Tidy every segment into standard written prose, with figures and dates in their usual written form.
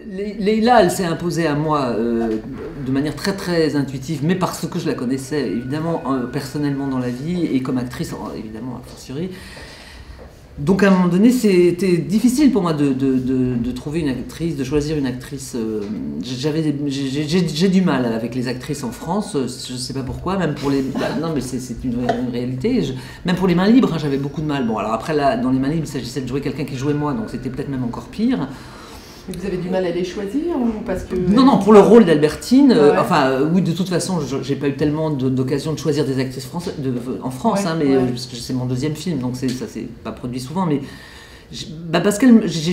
Leïla, elle s'est imposée à moi de manière très très intuitive, mais parce que je la connaissais évidemment personnellement dans la vie et comme actrice évidemment a fortiori. Donc à un moment donné, c'était difficile pour moi de trouver une actrice, de choisir une actrice. J'ai du mal avec les actrices en France, je ne sais pas pourquoi, même pour les... non mais c'est une réalité, même pour les mains libres, hein, j'avais beaucoup de mal. Bon alors après là, dans les mains libres, il s'agissait de jouer quelqu'un qui jouait moi, donc c'était peut-être même encore pire. Mais vous avez du mal à les choisir ou parce que... Non, pour le rôle d'Albertine, oui, de toute façon, j'ai pas eu tellement d'occasion de choisir des actrices en France, hein, mais parce que c'est mon deuxième film, donc ça s'est pas produit souvent, mais parce que il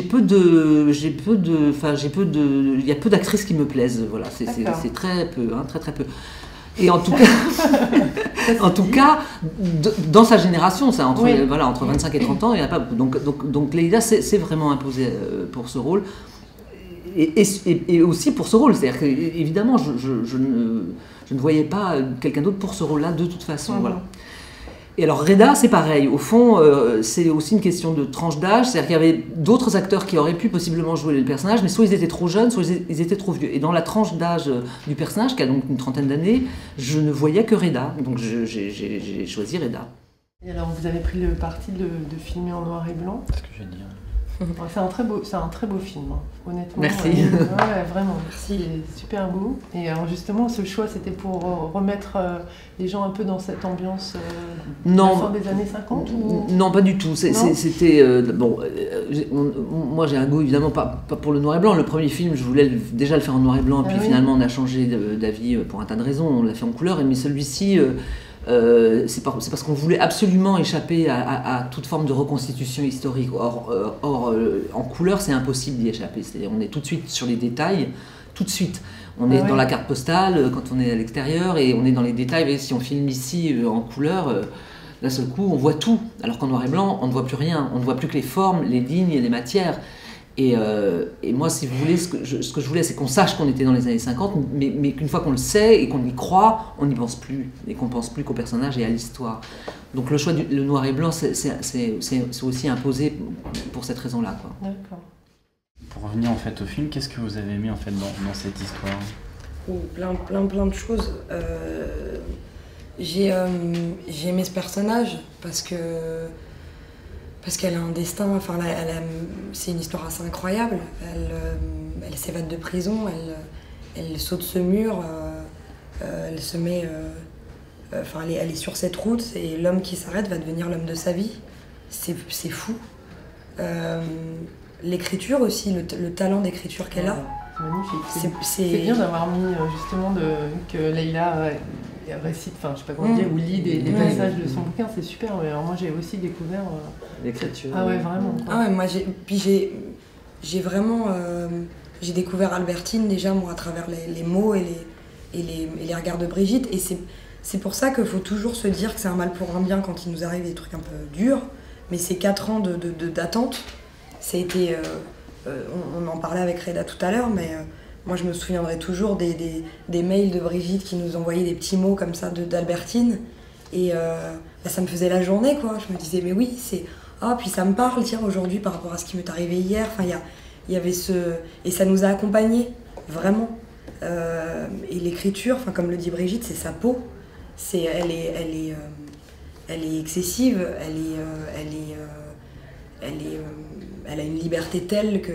y a peu d'actrices qui me plaisent, voilà, c'est très peu, hein, très très peu. Et en tout cas, dans sa génération, ça, entre 25 et 30 ans, il n'y en a pas beaucoup. Donc Leïla s'est vraiment imposée pour ce rôle. Et aussi pour ce rôle, c'est-à-dire qu'évidemment, je ne voyais pas quelqu'un d'autre pour ce rôle-là de toute façon. Voilà. Et alors Reda, c'est pareil. Au fond, c'est aussi une question de tranche d'âge, c'est-à-dire qu'il y avait d'autres acteurs qui auraient pu possiblement jouer le personnage, mais soit ils étaient trop jeunes, soit ils étaient trop vieux. Et dans la tranche d'âge du personnage, qui a donc une trentaine d'années, je ne voyais que Reda, donc j'ai choisi Reda. Et alors vous avez pris le parti de filmer en noir et blanc. C'est ce que je vais dire. C'est un très beau film, hein. Honnêtement. Merci. Vraiment, merci. C'est super beau. Et alors justement, ce choix, c'était pour remettre les gens un peu dans cette ambiance de la fin des années 50 ou... Non, pas du tout. C'était... moi, j'ai un goût, évidemment, pas pour le noir et blanc. Le premier film, je voulais déjà le faire en noir et blanc, puis finalement, on a changé d'avis pour un tas de raisons. On l'a fait en couleur, mais celui-ci... c'est parce qu'on voulait absolument échapper à toute forme de reconstitution historique. Or en couleur, c'est impossible d'y échapper. C'est-à-dire, on est tout de suite sur les détails, tout de suite. On est dans la carte postale quand on est à l'extérieur et on est dans les détails. Et si on filme ici en couleur, d'un seul coup, on voit tout. Alors qu'en noir et blanc, on ne voit plus rien. On ne voit plus que les formes, les lignes et les matières. Et moi, si vous voulez, ce que je voulais, c'est qu'on sache qu'on était dans les années 50, mais qu'une fois qu'on le sait et qu'on y croit, on n'y pense plus. Et qu'on ne pense plus qu'au personnage et à l'histoire. Donc le choix du noir et blanc, c'est aussi imposé pour cette raison-là. D'accord. Pour revenir en fait au film, qu'est-ce que vous avez aimé en fait dans cette histoire? Plein de choses. J'ai aimé ce personnage parce qu'elle a un destin, enfin, c'est une histoire assez incroyable. Elle s'évade de prison, elle saute ce mur, elle se met... Enfin, elle est sur cette route et l'homme qui s'arrête va devenir l'homme de sa vie. C'est fou. L'écriture aussi, le talent d'écriture qu'elle a. Magnifique. C'est bien d'avoir mis justement que Leïla récite, enfin je sais pas comment dire, ou lit des passages de son bouquin, c'est super. Alors moi j'ai aussi découvert l'écriture. Ah ouais, vraiment. Ah ouais, moi j'ai vraiment j'ai découvert Albertine déjà moi à travers les mots et les regards de Brigitte, et c'est pour ça qu'il faut toujours se dire que c'est un mal pour un bien quand il nous arrive des trucs un peu durs, mais ces 4 ans d'attente, ça a été on en parlait avec Reda tout à l'heure, mais moi je me souviendrai toujours des mails de Brigitte qui nous envoyait des petits mots comme ça d'Albertine, et ça me faisait la journée, quoi. Je me disais mais oui, c'est... Ah, puis ça me parle, tiens, aujourd'hui par rapport à ce qui m'est arrivé hier, enfin il y avait et ça nous a accompagnés, vraiment. Et l'écriture, enfin comme le dit Brigitte, c'est sa peau, elle est excessive, elle a une liberté telle que...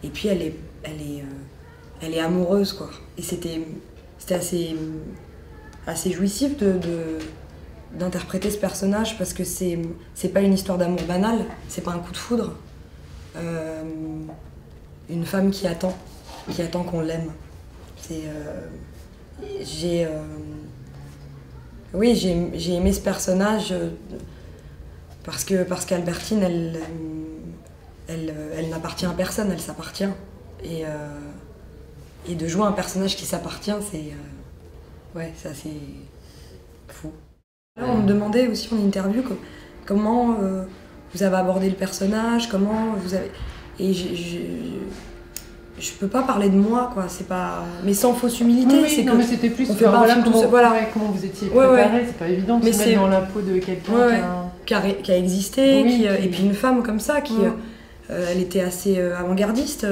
Et puis elle est amoureuse, quoi. Et c'était assez jouissif d'interpréter ce personnage, parce que c'est pas une histoire d'amour banale, c'est pas un coup de foudre. Une femme qui attend qu'on l'aime. Oui, j'ai aimé ce personnage parce qu'Albertine, elle n'appartient à personne, elle s'appartient. Et de jouer un personnage qui s'appartient, c'est assez fou. Là, on me demandait aussi en interview comment vous avez abordé le personnage, comment vous avez... Et je peux pas parler de moi, quoi, c'est pas... Mais sans fausse humilité, oui, mais c'était plus... On fait pas un film tout seul, voilà. Comment vous étiez préparé, c'est pas évident de se mettre dans la peau de quelqu'un qui a existé, oui, et puis une femme comme ça, qui... elle était assez avant-gardiste.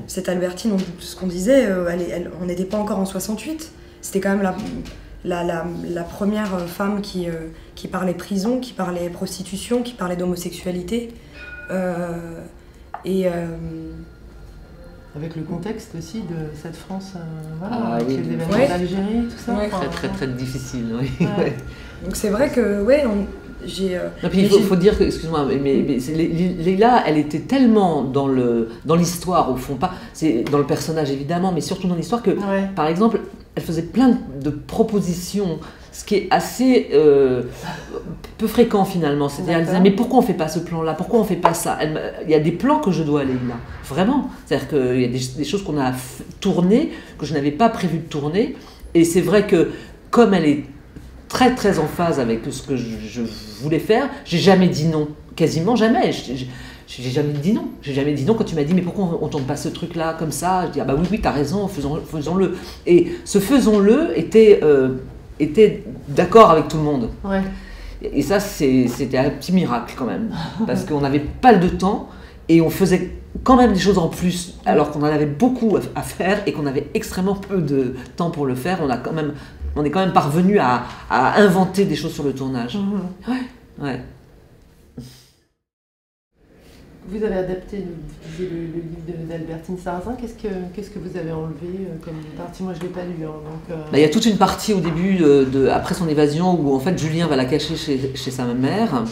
Cette Albertine, ce qu'on disait, on n'était pas encore en 68. C'était quand même la première femme qui parlait prison, qui parlait prostitution, qui parlait d'homosexualité. Avec le contexte aussi de cette France, avec les événements d'Algérie, tout ça. Très difficile, oui. Ouais. Donc c'est vrai que, il faut dire que, excuse-moi, mais Leïla, elle était tellement dans l'histoire, au fond, pas c'est dans le personnage évidemment, mais surtout dans l'histoire que, par exemple, elle faisait plein de propositions, ce qui est assez peu fréquent finalement. C'est-à-dire, elle disait, mais pourquoi on ne fait pas ce plan-là? Pourquoi on ne fait pas ça? Il y a des plans que je dois à Leïla, vraiment. C'est-à-dire qu'il y a des choses qu'on a tournées, que je n'avais pas prévu de tourner. Et c'est vrai que, comme elle est très en phase avec ce que je voulais faire, j'ai jamais dit non. Quasiment jamais. J'ai jamais dit non. J'ai jamais dit non quand tu m'as dit, mais pourquoi on tourne pas ce truc-là comme ça? Je dis, ah bah oui, t'as raison, faisons-le. Et ce faisons-le était d'accord avec tout le monde. Et ça, c'était un petit miracle quand même. Parce qu'on n'avait pas de temps et on faisait quand même des choses en plus, alors qu'on en avait beaucoup à faire et qu'on avait extrêmement peu de temps pour le faire. On est quand même parvenu à inventer des choses sur le tournage. Ouais. Vous avez adapté le livre d'Albertine Sarrazin. Qu'est-ce que vous avez enlevé comme partie? Moi, je ne l'ai pas lu. Il y a toute une partie au début, après son évasion, où en fait Julien va la cacher chez sa mère.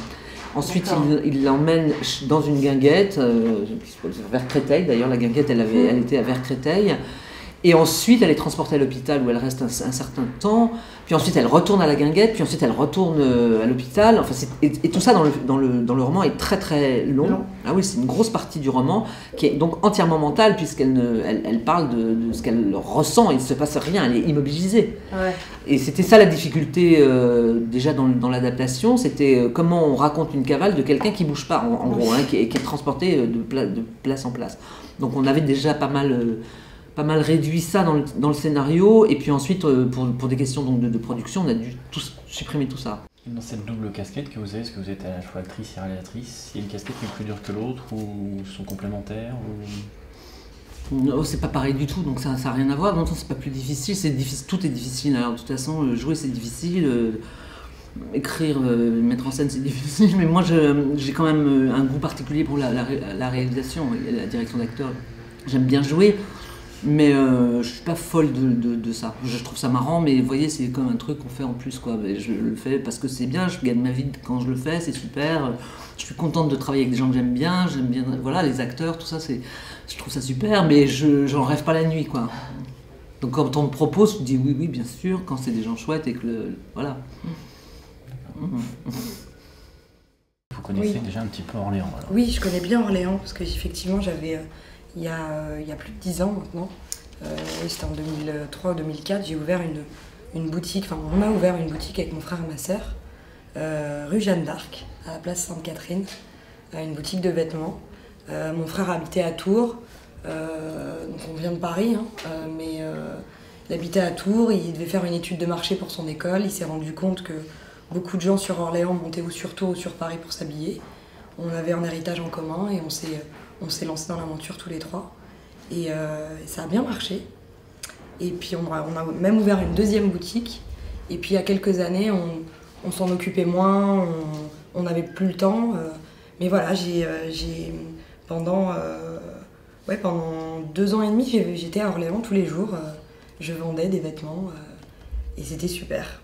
Ensuite, il l'emmène dans une guinguette, vers Créteil. D'ailleurs, la guinguette, elle était vers Créteil. Et ensuite, elle est transportée à l'hôpital où elle reste un certain temps. Puis ensuite, elle retourne à la guinguette. Puis ensuite, elle retourne à l'hôpital. Enfin, et tout ça dans le roman est très long. Ah oui, c'est une grosse partie du roman qui est donc entièrement mentale puisqu'elle parle de ce qu'elle ressent. Il ne se passe rien. Elle est immobilisée. Et c'était ça la difficulté déjà dans l'adaptation. C'était comment on raconte une cavale de quelqu'un qui ne bouge pas, en gros, qui est transporté de place en place. Donc on avait déjà pas mal réduit ça dans le scénario, et puis ensuite, pour des questions donc, de production, on a dû supprimer tout ça. Dans cette double casquette que vous avez, est-ce que vous êtes à la fois actrice et réalisatrice? Il y a une casquette qui est plus dure que l'autre, ou sont complémentaires Non, c'est pas pareil du tout, donc ça n'a rien à voir. Non, c'est pas plus difficile, tout est difficile. Alors de toute façon, jouer c'est difficile, écrire, mettre en scène c'est difficile, mais moi j'ai quand même un goût particulier pour la réalisation et la direction d'acteur. J'aime bien jouer. Mais je suis pas folle de ça. Je trouve ça marrant, mais vous voyez, c'est comme un truc qu'on fait en plus, quoi. Mais je le fais parce que c'est bien, je gagne ma vie quand je le fais, c'est super. Je suis contente de travailler avec des gens que j'aime bien, voilà, les acteurs, tout ça, je trouve ça super, mais j'en rêve pas la nuit, quoi. Donc quand on me propose, je dis oui, bien sûr, quand c'est des gens chouettes et que voilà. Vous connaissez déjà un petit peu Orléans, alors? Oui, je connais bien Orléans, parce que effectivement, j'avais... Il y a plus de 10 ans maintenant, c'était en 2003 ou 2004, j'ai ouvert une boutique, on a ouvert une boutique avec mon frère et ma sœur, rue Jeanne d'Arc, à la place Sainte-Catherine, une boutique de vêtements. Mon frère habitait à Tours, donc on vient de Paris, mais il habitait à Tours, il devait faire une étude de marché pour son école, il s'est rendu compte que beaucoup de gens sur Orléans montaient ou sur Tours ou sur Paris pour s'habiller. On avait un héritage en commun et on s'est lancé dans l'aventure tous les trois. Et ça a bien marché. Et puis on a même ouvert une deuxième boutique. Et puis il y a quelques années, on s'en occupait moins, on n'avait plus le temps. Mais voilà, pendant 2 ans et demi, j'étais à Orléans tous les jours. Je vendais des vêtements et c'était super.